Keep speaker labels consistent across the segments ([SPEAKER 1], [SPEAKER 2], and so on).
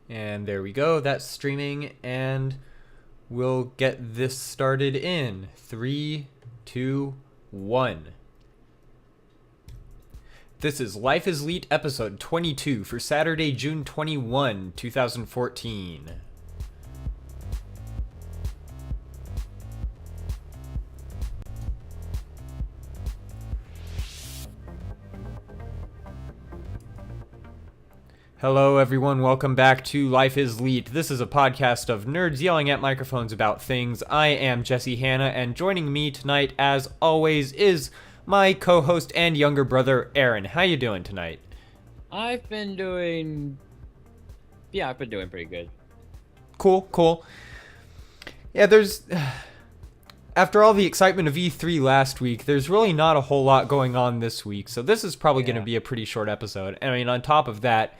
[SPEAKER 1] And there we go. That's streaming, and we'll get this started in 3, 2, 1. This is Life is Leet episode 22 for Saturday, June 21, 2014. Hello, everyone. Welcome back to Life is Leet. This is a podcast of nerds yelling at microphones about things. I am Jesse Hanna, and joining me tonight, as always, is my co-host and younger brother, Aaron. How you doing tonight?
[SPEAKER 2] I've been doing pretty good.
[SPEAKER 1] Cool. Yeah, after all the excitement of E3 last week, there's really not a whole lot going on this week, so this is probably going to be a pretty short episode. And I mean, on top of that,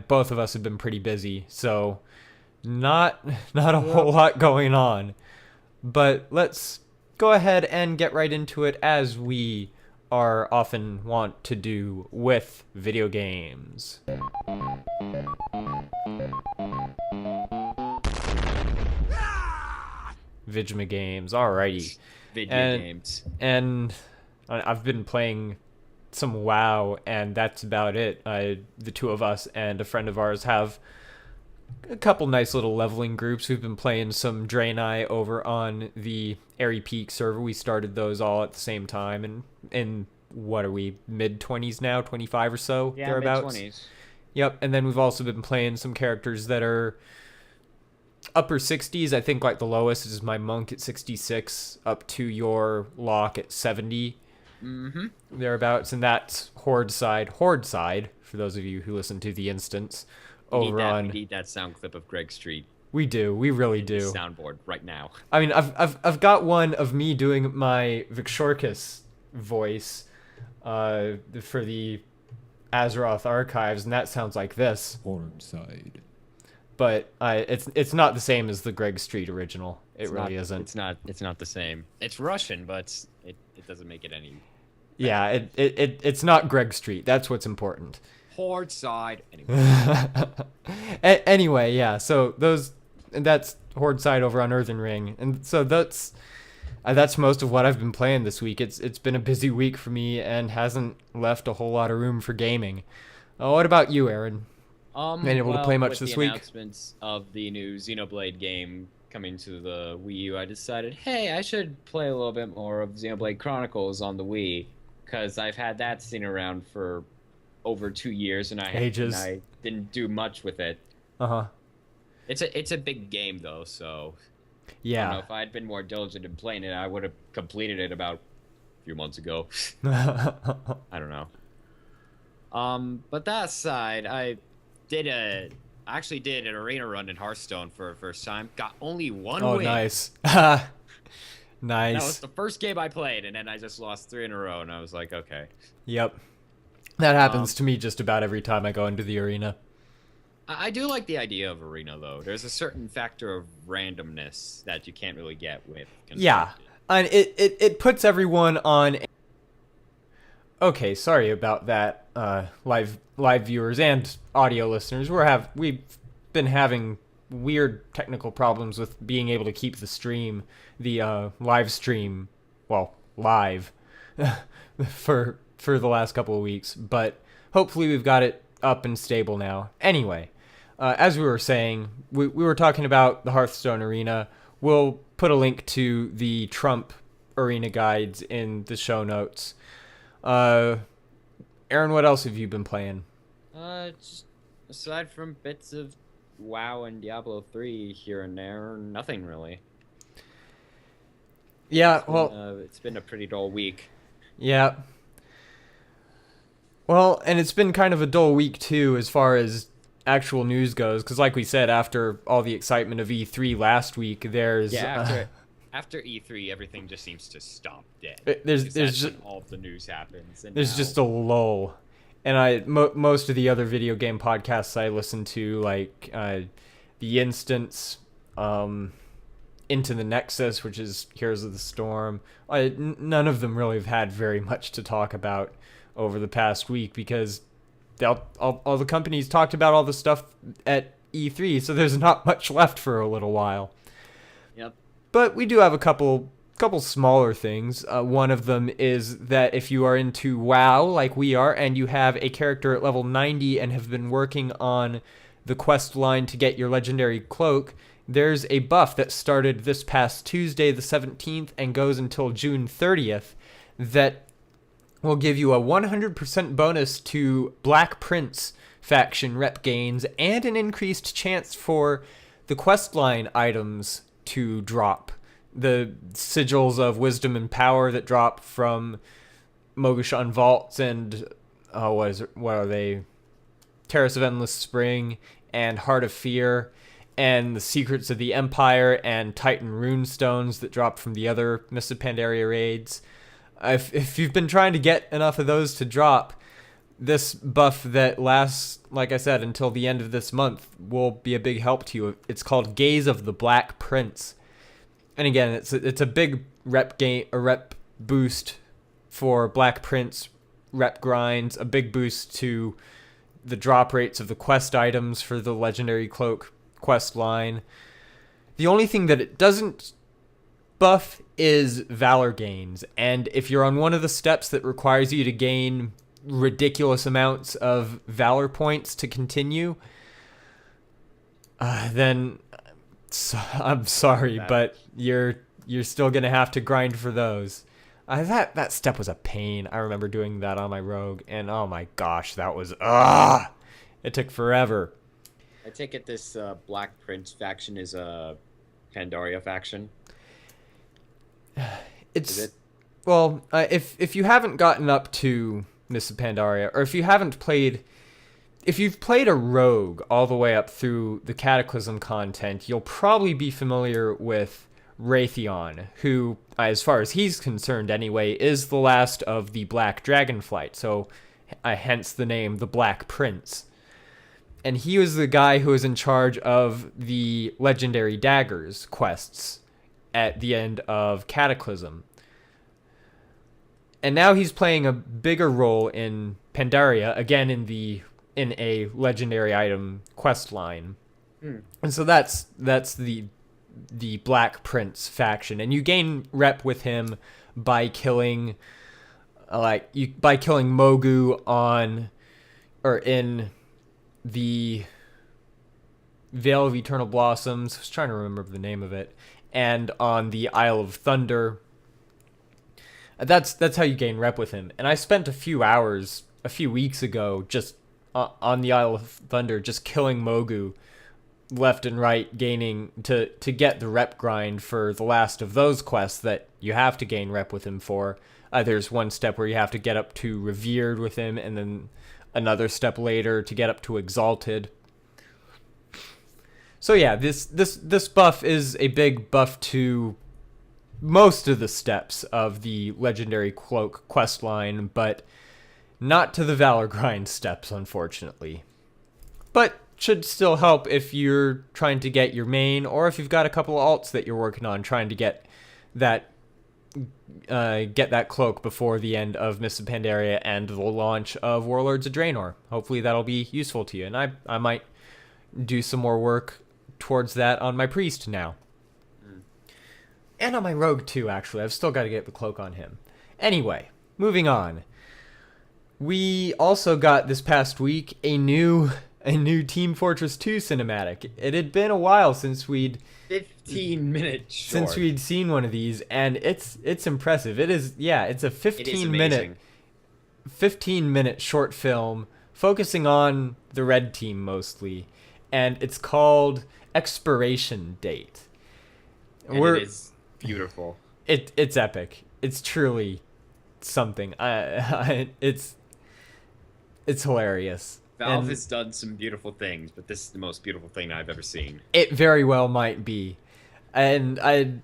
[SPEAKER 1] both of us have been pretty busy, so not a whole lot going on. But let's go ahead and get right into it, as we are often want to do with video games. Vidma games, alrighty.
[SPEAKER 2] Video games.
[SPEAKER 1] And I've been playing some WoW, and that's about it. The two of us and a friend of ours have a couple nice little leveling groups. We've been playing some Draenei over on the Airy Peak server. We started those all at the same time, and in what are we, mid-20s now, 25 or so,
[SPEAKER 2] Yeah,
[SPEAKER 1] thereabouts?
[SPEAKER 2] mid-20s.
[SPEAKER 1] Yep, and then we've also been playing some characters that are upper 60s. I think like the lowest is my monk at 66, up to your lock at 70. Thereabouts, and that's Horde side, for those of you who listen to the instance
[SPEAKER 2] We need that sound clip of Greg Street.
[SPEAKER 1] We really do.
[SPEAKER 2] Soundboard right now.
[SPEAKER 1] I mean, I've got one of me doing my Vixorcus voice for the Azeroth archives, and that sounds like this.
[SPEAKER 3] Horde side.
[SPEAKER 1] But it's not the same as the Greg Street original. It really isn't.
[SPEAKER 2] It's not the same. It's Russian, but it doesn't make it any.
[SPEAKER 1] Yeah, it's not Greg Street. That's what's important.
[SPEAKER 2] Horde side. Anyway.
[SPEAKER 1] Anyway, yeah. So that's Horde side over on Earthen Ring, and so that's most of what I've been playing this week. It's been a busy week for me and hasn't left a whole lot of room for gaming. What about you, Aaron? Been able to play much this week?
[SPEAKER 2] With the announcements of the new Xenoblade game coming to the Wii U, I decided, hey, I should play a little bit more of Xenoblade Chronicles on the Wii, because I've had that sitting around for over 2 years, and I didn't do much with it. It's a big game though, so
[SPEAKER 1] yeah.
[SPEAKER 2] I don't know, if I had been more diligent in playing it, I would have completed it about a few months ago. I don't know. But that aside, I actually did an arena run in Hearthstone for the first time. Got only one win.
[SPEAKER 1] Oh, nice. Nice.
[SPEAKER 2] That was the first game I played, and then I just lost 3 in a row, and I was like, okay.
[SPEAKER 1] Yep. That happens to me just about every time I go into the arena.
[SPEAKER 2] I do like the idea of arena, though. There's a certain factor of randomness that you can't really get with Constructed.
[SPEAKER 1] Yeah. And it puts everyone on. Okay, sorry about that, live viewers and audio listeners. We've been having weird technical problems with being able to keep the live stream, well, live for the last couple of weeks, but hopefully we've got it up and stable now. Anyway, as we were saying, we were talking about the Hearthstone arena. We'll put a link to the Trump arena guides in the show notes. Aaron, what else have you been playing?
[SPEAKER 2] Just aside from bits of WoW and Diablo 3 here and there, nothing really.
[SPEAKER 1] Yeah,
[SPEAKER 2] it's been a pretty dull week.
[SPEAKER 1] Yeah. Well, and it's been kind of a dull week too, as far as actual news goes, because like we said, after all the excitement of E3 last week, there's
[SPEAKER 2] after E3, everything just seems to stop dead.
[SPEAKER 1] There's just
[SPEAKER 2] when all of the news happens. And
[SPEAKER 1] there's just a lull, and most of the other video game podcasts I listen to, like The Instance, Into the Nexus, which is Heroes of the Storm, none of them really have had very much to talk about over the past week, because all the companies talked about all the stuff at E3, so there's not much left for a little while.
[SPEAKER 2] Yep.
[SPEAKER 1] But we do have a couple smaller things. One of them is that if you are into WoW like we are, and you have a character at level 90 and have been working on the quest line to get your legendary cloak, there's a buff that started this past Tuesday the 17th and goes until June 30th that will give you a 100% bonus to Black Prince faction rep gains and an increased chance for the questline items to drop. The sigils of wisdom and power that drop from Mogushan Vaults and what are they? Terrace of Endless Spring and Heart of Fear, and the Secrets of the Empire and Titan Runestones that drop from the other Mists of Pandaria raids. If you've been trying to get enough of those to drop, this buff that lasts, like I said, until the end of this month will be a big help to you. It's called Gaze of the Black Prince. And again, it's a big rep boost for Black Prince rep grinds, a big boost to the drop rates of the quest items for the Legendary Cloak quest line. The only thing that it doesn't buff is Valor gains, and if you're on one of the steps that requires you to gain ridiculous amounts of Valor points to continue, then I'm sorry, but you're still gonna have to grind for those. That step was a pain. I remember doing that on my rogue, and oh my gosh, that was it took forever.
[SPEAKER 2] I take it this Black Prince faction is a Pandaria faction.
[SPEAKER 1] Well, if you haven't gotten up to Mists of Pandaria, or if you've played a rogue all the way up through the Cataclysm content, you'll probably be familiar with Raytheon, who, as far as he's concerned anyway, is the last of the Black Dragonflight, so hence the name the Black Prince. And he was the guy who was in charge of the Legendary Daggers quests at the end of Cataclysm. And now he's playing a bigger role in Pandaria, again in a legendary item quest line. And so that's the Black Prince faction, and you gain rep with him by killing Mogu in the Veil of Eternal Blossoms. I was trying to remember the name of it, and on the Isle of Thunder. That's how you gain rep with him. And I spent a few hours a few weeks ago just on the Isle of Thunder, just killing Mogu left and right, gaining to get the rep grind for the last of those quests that you have to gain rep with him for. There's one step where you have to get up to Revered with him, and then another step later to get up to Exalted. So yeah, this buff is a big buff to most of the steps of the Legendary Cloak quest line, but not to the Valor Grind steps, unfortunately. But should still help if you're trying to get your main, or if you've got a couple of alts that you're working on trying to get that cloak before the end of Mists of Pandaria and the launch of Warlords of Draenor. Hopefully that'll be useful to you, and I might do some more work towards that on my priest now. And on my rogue too, actually. I've still got to get the cloak on him. Anyway, moving on. We also got this past week a new Team Fortress 2 cinematic. It had been a while since we'd
[SPEAKER 2] 15 minutes short.
[SPEAKER 1] Since we'd seen one of these, and it's impressive. It's a 15-minute short film focusing on the red team mostly, and it's called Expiration Date.
[SPEAKER 2] And it is beautiful.
[SPEAKER 1] It's epic. It's truly something. It's hilarious.
[SPEAKER 2] Valve has done some beautiful things, but this is the most beautiful thing I've ever seen.
[SPEAKER 1] It very well might be. And I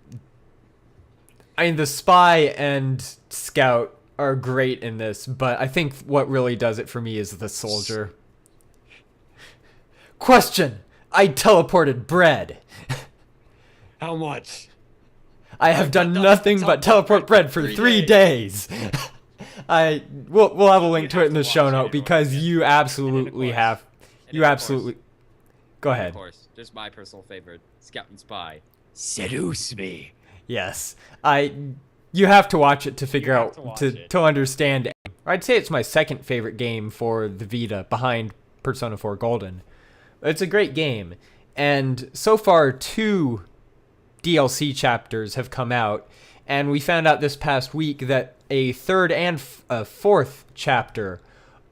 [SPEAKER 1] mean, the spy and scout are great in this, but I think what really does it for me is the soldier. Question! I teleported bread.
[SPEAKER 2] How much?
[SPEAKER 1] I have done nothing but teleport bread for 3 days. We'll have a link to it in the show note because you absolutely have. You absolutely. Go
[SPEAKER 2] And of
[SPEAKER 1] ahead.
[SPEAKER 2] course, just my personal favorite, Scout and Spy. Seduce me.
[SPEAKER 1] Yes, you have to watch it to
[SPEAKER 2] You
[SPEAKER 1] figure
[SPEAKER 2] have to
[SPEAKER 1] out
[SPEAKER 2] watch it.
[SPEAKER 1] to understand. I'd say it's my second favorite game for the Vita, behind Persona 4 Golden. It's a great game, and so far 2 DLC chapters have come out, and we found out this past week that a third and a fourth chapter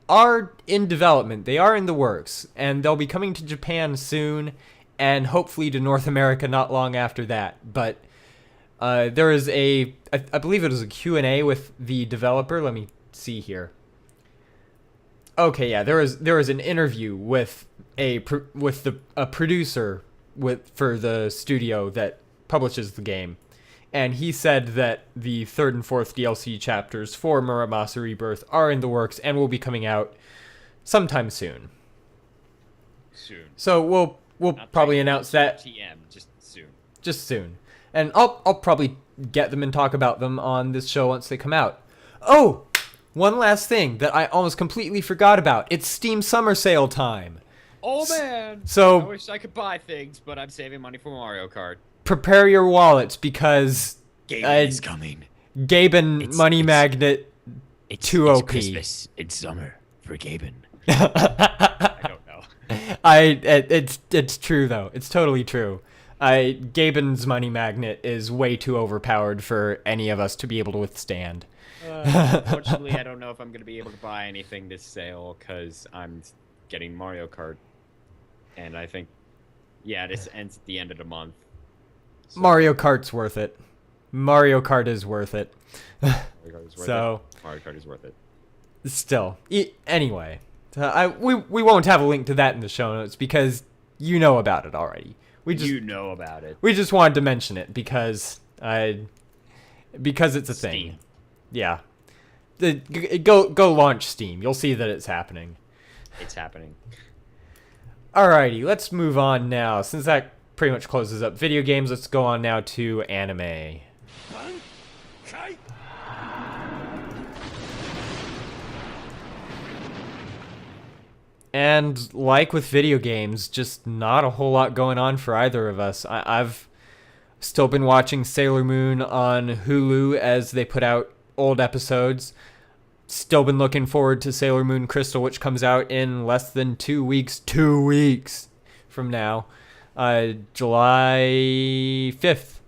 [SPEAKER 1] are in development. They are in the works, and they'll be coming to Japan soon, and hopefully to North America not long after that. But there is I believe it was a Q&A with the developer. Let me see here. Okay, yeah, there was an interview with a producer for the studio that publishes the game, and he said that the third and fourth DLC chapters for Muramasa Rebirth are in the works and will be coming out sometime soon.
[SPEAKER 2] Soon.
[SPEAKER 1] So we'll
[SPEAKER 2] Not
[SPEAKER 1] probably
[SPEAKER 2] trying to
[SPEAKER 1] announce
[SPEAKER 2] be
[SPEAKER 1] that
[SPEAKER 2] TM, just soon.
[SPEAKER 1] just soon, and I'll probably get them and talk about them on this show once they come out. Oh, one last thing that I almost completely forgot about. It's Steam Summer Sale time.
[SPEAKER 2] Oh man!
[SPEAKER 1] So
[SPEAKER 2] I wish I could buy things, but I'm saving money for Mario Kart.
[SPEAKER 1] prepare your wallets because
[SPEAKER 2] Gaben is coming.
[SPEAKER 1] Gaben Money Magnet
[SPEAKER 2] It's
[SPEAKER 1] 2 OP.
[SPEAKER 2] Christmas. It's summer for Gaben. I don't know.
[SPEAKER 1] It's true though. It's totally true. Gaben's Money Magnet is way too overpowered for any of us to be able to withstand.
[SPEAKER 2] Unfortunately, I don't know if I'm going to be able to buy anything this sale because I'm getting Mario Kart. And I think, yeah, this ends at the end of the month. So
[SPEAKER 1] Mario Kart's worth it. Mario Kart is worth it.
[SPEAKER 2] Mario Kart is worth
[SPEAKER 1] So
[SPEAKER 2] it. Mario Kart is worth it.
[SPEAKER 1] still, anyway, we won't have a link to that in the show notes because you know about it already.
[SPEAKER 2] You know about it.
[SPEAKER 1] We just wanted to mention it because it's a thing.
[SPEAKER 2] Steam.
[SPEAKER 1] Yeah. Go launch Steam. You'll see that it's happening.
[SPEAKER 2] It's happening.
[SPEAKER 1] Alrighty, let's move on now. Since that pretty much closes up video games, let's go on now to anime. And like with video games, just not a whole lot going on for either of us. I've still been watching Sailor Moon on Hulu as they put out old episodes. Still been looking forward to Sailor Moon Crystal, which comes out in less than 2 weeks. 2 weeks from now. July 5th.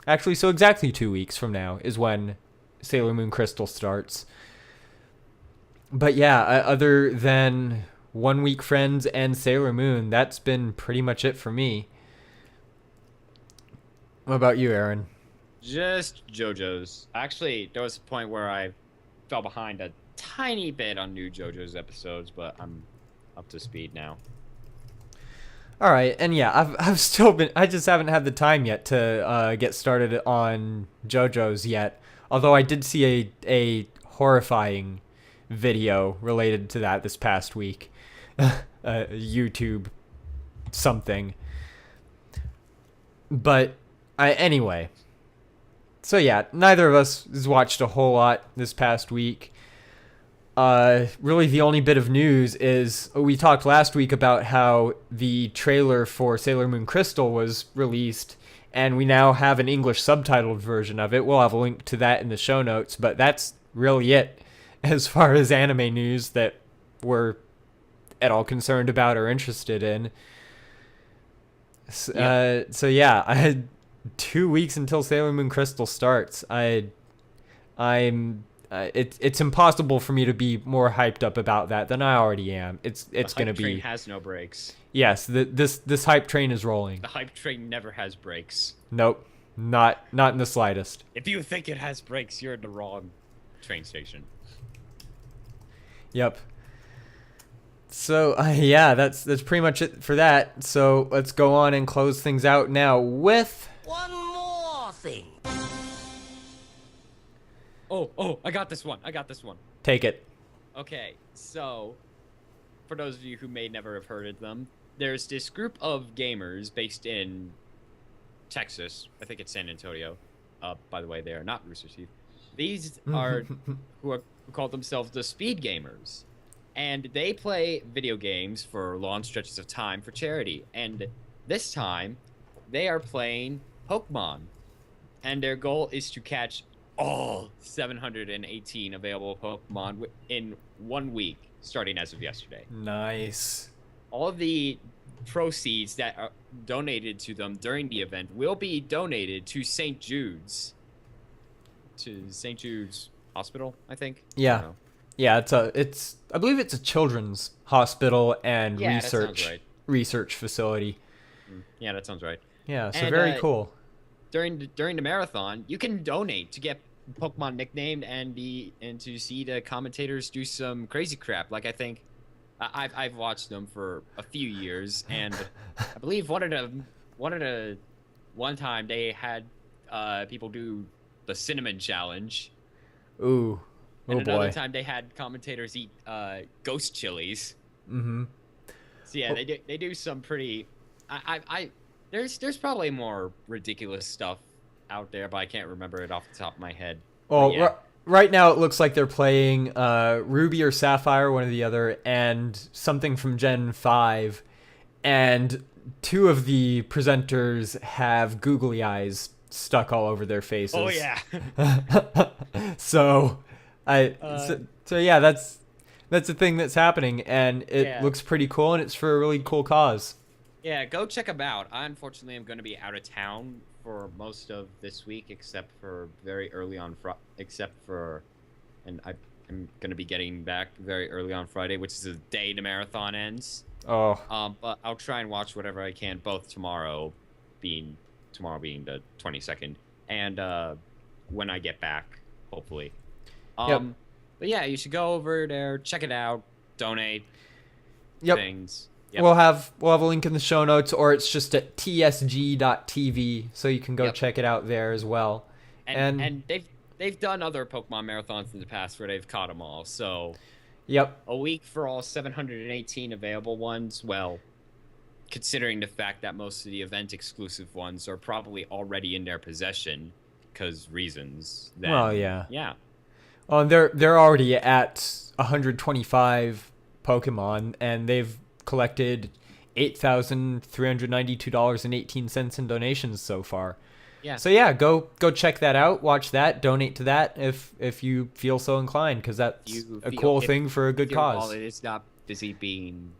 [SPEAKER 1] Actually, so exactly 2 weeks from now is when Sailor Moon Crystal starts. But yeah, other than 1 Week Friends and Sailor Moon, that's been pretty much it for me. What about you, Aaron?
[SPEAKER 2] Just JoJo's. Actually, there was a point where I fell behind a tiny bit on new JoJo's episodes, but I'm up to speed now.
[SPEAKER 1] All right, and yeah, I've still been. I just haven't had the time yet to get started on JoJo's yet. Although I did see a horrifying video related to that this past week, YouTube something. But anyway. So yeah, neither of us has watched a whole lot this past week. Really the only bit of news is we talked last week about how the trailer for Sailor Moon Crystal was released, and we now have an English subtitled version of it. We'll have a link to that in the show notes, but that's really it as far as anime news that we're at all concerned about or interested in. So yeah, I had 2 weeks until Sailor Moon Crystal starts. It's impossible for me to be more hyped up about that than I already am. It's gonna be.
[SPEAKER 2] The hype train has no brakes.
[SPEAKER 1] Yes, this hype train is rolling.
[SPEAKER 2] The hype train never has brakes.
[SPEAKER 1] Nope, not in the slightest.
[SPEAKER 2] If you think it has brakes, you're in the wrong train station.
[SPEAKER 1] Yep. So yeah, that's pretty much it for that. So let's go on and close things out now with
[SPEAKER 3] One more thing.
[SPEAKER 2] Oh, I got this one.
[SPEAKER 1] Take It.
[SPEAKER 2] Okay, so for those of you who may never have heard of them, there's this group of gamers based in Texas. I think it's San Antonio. By the way, they are not Rooster Teeth. These are who call themselves the Speed Gamers. and they play video games for long stretches of time for charity. And this time, they are playing Pokemon, and their goal is to catch all 718 available Pokemon in 1 week, starting as of yesterday.
[SPEAKER 1] Nice.
[SPEAKER 2] All of the proceeds that are donated to them during the event will be donated to St. Jude's. To St. Jude's Hospital, I think.
[SPEAKER 1] Yeah.
[SPEAKER 2] I don't know.
[SPEAKER 1] Yeah, I believe it's a children's hospital and
[SPEAKER 2] Yeah, that sounds right.
[SPEAKER 1] research facility.
[SPEAKER 2] Yeah, that sounds right.
[SPEAKER 1] Yeah, so
[SPEAKER 2] And,
[SPEAKER 1] very cool.
[SPEAKER 2] During the marathon, you can donate to get Pokemon nicknamed and to see the commentators do some crazy crap. Like, I think I've watched them for a few years, and I believe one time they had people do the cinnamon challenge.
[SPEAKER 1] Ooh.
[SPEAKER 2] And
[SPEAKER 1] Oh
[SPEAKER 2] another
[SPEAKER 1] boy.
[SPEAKER 2] time they had commentators eat ghost chilies.
[SPEAKER 1] Mm-hmm.
[SPEAKER 2] So yeah, they do some pretty. There's probably more ridiculous stuff out there, but I can't remember it off the top of my head.
[SPEAKER 1] Well,
[SPEAKER 2] But yeah.
[SPEAKER 1] right now it looks like they're playing Ruby or Sapphire, one or the other, and something from Gen 5. And two of the presenters have googly eyes stuck all over their faces.
[SPEAKER 2] Oh yeah.
[SPEAKER 1] So, so yeah, that's a thing that's happening, and it
[SPEAKER 2] Yeah.
[SPEAKER 1] looks pretty cool, and it's for a really cool cause.
[SPEAKER 2] Yeah, go check them out. I unfortunately am going to be out of town for most of this week, except for very early on and I'm going to be getting back very early on Friday, which is the day the marathon ends.
[SPEAKER 1] Oh,
[SPEAKER 2] But I'll try and watch whatever I can, both tomorrow being the 22nd, and when I get back, hopefully.
[SPEAKER 1] Yep.
[SPEAKER 2] But yeah, you should go over there, check it out, donate
[SPEAKER 1] yep.
[SPEAKER 2] things. Yep.
[SPEAKER 1] We'll have a link in the show notes, or it's just at tsg.tv, so you can go
[SPEAKER 2] Yep.
[SPEAKER 1] check it out there as well.
[SPEAKER 2] And they've done other Pokemon marathons in the past where they've caught them all. So
[SPEAKER 1] Yep.
[SPEAKER 2] a week for all 718 available ones. Well, considering the fact that most of the event exclusive ones are probably already in their possession, because reasons. Then,
[SPEAKER 1] Well, yeah.
[SPEAKER 2] Yeah.
[SPEAKER 1] Oh, they're already at 125 Pokemon, and they've collected $8,392.18 in donations so far.
[SPEAKER 2] Yeah.
[SPEAKER 1] So yeah, go check that out, watch that, donate to that if you feel so inclined, because that's a cool thing for a good
[SPEAKER 2] Your
[SPEAKER 1] cause.
[SPEAKER 2] wallet is not busy being,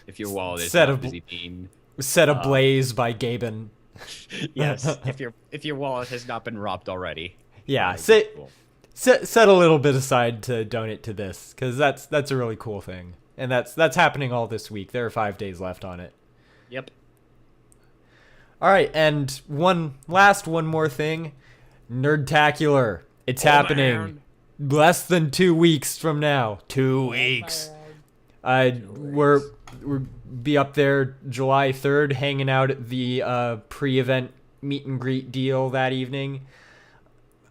[SPEAKER 2] if your wallet is
[SPEAKER 1] Set
[SPEAKER 2] not
[SPEAKER 1] ab-
[SPEAKER 2] busy being,
[SPEAKER 1] Set ablaze by Gaben.
[SPEAKER 2] yes, if your wallet has not been robbed already.
[SPEAKER 1] Yeah,
[SPEAKER 2] That'd be cool.
[SPEAKER 1] set a little bit aside to donate to this, because that's a really cool thing, and that's happening all this week. There are 5 days left on it.
[SPEAKER 2] Yep.
[SPEAKER 1] All right, and one more thing, Nerdtacular. It's
[SPEAKER 2] Oh,
[SPEAKER 1] happening
[SPEAKER 2] man.
[SPEAKER 1] less than 2 weeks from now. 2 weeks. We're be up there July 3rd, hanging out at the pre-event meet and greet deal that evening.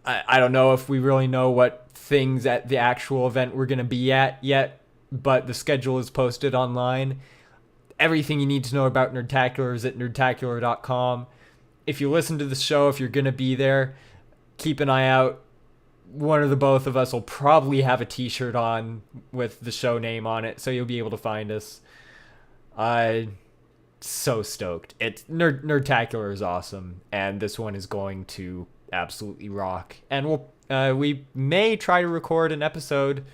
[SPEAKER 1] I don't know if we really know what things at the actual event we're gonna be at yet, but the schedule is posted online. Everything you need to know about Nerdtacular is at nerdtacular.com. If you listen to the show, if you're going to be there, keep an eye out. One or the both of us will probably have a t-shirt on with the show name on it, so you'll be able to find us. So stoked. Nerdtacular is awesome, and this one is going to absolutely rock. And we may try to record an episode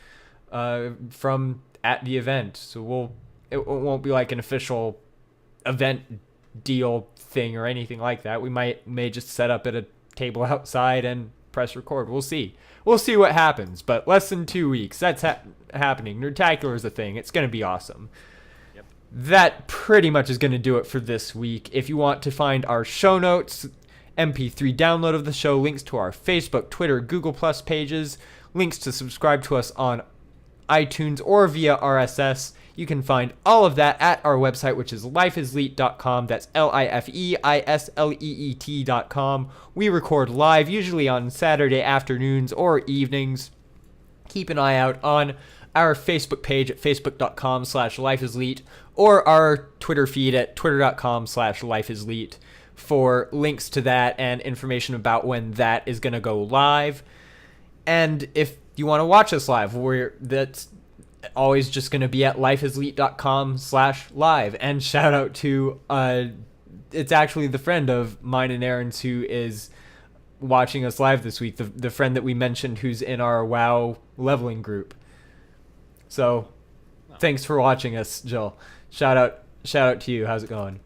[SPEAKER 1] from at the event, so it won't be like an official event deal thing or anything like that. We may just set up at a table outside and press record. We'll see what happens. But less than 2 weeks, that's happening. Nerdtacular is a thing. It's gonna be awesome.
[SPEAKER 2] Yep.
[SPEAKER 1] That pretty much is gonna do it for this week. If you want to find our show notes, MP3 download of the show, links to our Facebook, Twitter, Google Plus pages, links to subscribe to us on iTunes or via RSS. You can find all of that at our website, which is lifeisleet.com. That's lifeisleet.com. We record live, usually on Saturday afternoons or evenings. Keep an eye out on our Facebook page at facebook.com/lifeisleet or our Twitter feed at twitter.com/lifeisleet for links to that and information about when that is going to go live. And if you want to watch us live, that's always just going to be at lifeisleet.com/live. And shout out to it's actually the friend of mine and Aaron's who is watching us live this week, the friend that we mentioned who's in our WoW leveling group. So thanks for watching us, Jill. Shout out to you. How's it going?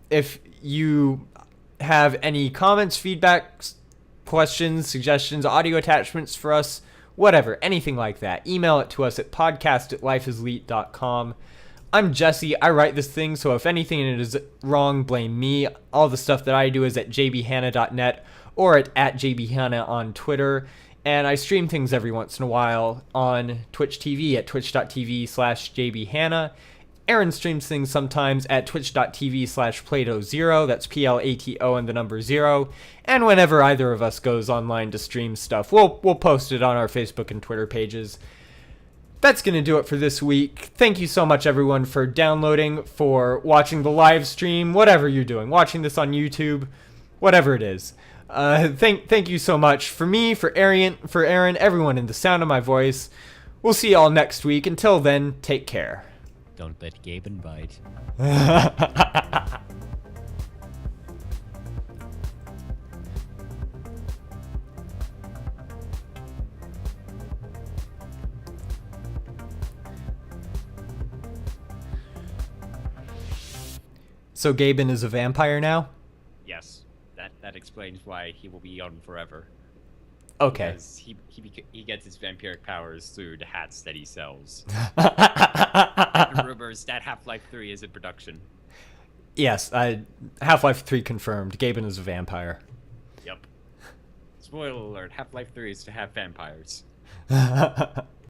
[SPEAKER 1] If you have any comments, feedback, questions, suggestions, audio attachments for us, whatever, anything like that, email it to us at podcast@lifeisleet.com. I'm Jesse. I write this thing, so if anything in it is wrong, blame me. All the stuff that I do is at jbhanna.net or at jbhanna on Twitter. And I stream things every once in a while on Twitch TV at twitch.tv/jbhanna. Aaron streams things sometimes at twitch.tv/Plato0. That's PLATO and the number 0. And whenever either of us goes online to stream stuff, we'll post it on our Facebook and Twitter pages. That's going to do it for this week. Thank you so much, everyone, for downloading, for watching the live stream, whatever you're doing, watching this on YouTube, whatever it is. Thank you so much for me, for Aaron, everyone in the sound of my voice. We'll see you all next week. Until then, take care.
[SPEAKER 2] Don't let Gaben bite.
[SPEAKER 1] So Gaben is a vampire now?
[SPEAKER 2] Yes, that explains why he will be on forever.
[SPEAKER 1] Okay.
[SPEAKER 2] Because he gets his vampiric powers through the hats that he sells. Rumors that Half-Life 3 is in production.
[SPEAKER 1] Yes, Half-Life 3 confirmed. Gaben is a vampire.
[SPEAKER 2] Yep. Spoiler alert, Half-Life 3 is to have vampires.